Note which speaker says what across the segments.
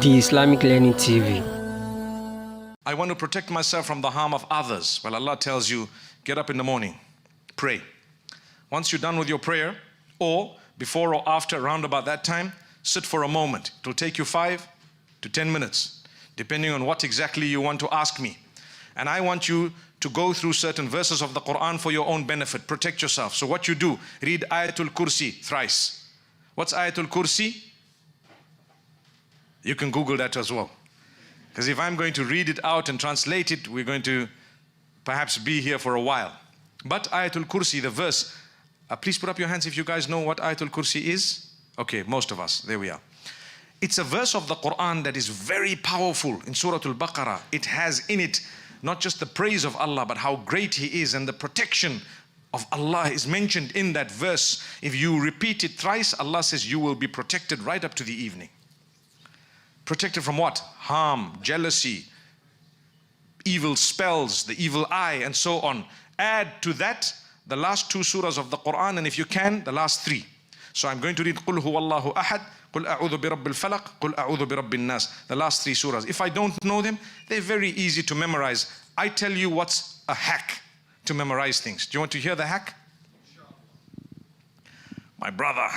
Speaker 1: The Islamic Learning TV.
Speaker 2: I want to protect myself from the harm of others. Well, Allah tells you, get up in the morning, pray. Once you're done with your prayer, or before or after, around about that time, sit for a moment. It will take you 5 to 10 minutes, depending on what exactly you want to ask me. And I want you to go through certain verses of the Quran for your own benefit. Protect yourself. So what you do, read Ayatul Kursi thrice. What's Ayatul Kursi? You can Google that as well. Because if I'm going to read it out and translate it, we're going to perhaps be here for a while. But Ayatul Kursi, the verse, please put up your hands if you guys know what Ayatul Kursi is. Okay, most of us, there we are. It's a verse of the Quran that is very powerful in Surah Al-Baqarah. It has in it not just the praise of Allah, but how great He is, and the protection of Allah is mentioned in that verse. If you repeat it thrice, Allah says you will be protected right up to the evening. Protected from what? Harm, jealousy, evil spells, the evil eye, and so on. Add to that the last 2 surahs of the Quran, and if you can, the last 3. So I'm going to read Qul huwallahu ahad, Qul a'udhu bi rabbil falaq, Qul a'udhu bi rabbin nas. The last 3 surahs. If I don't know them, they're very easy to memorize. I tell you what's a hack to memorize things. Do you want to hear the hack? My brother,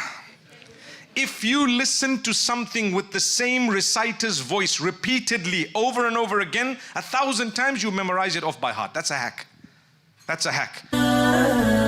Speaker 2: if you listen to something with the same reciter's voice repeatedly over and over again, 1,000 times, you memorize it off by heart. That's a hack. That's a hack.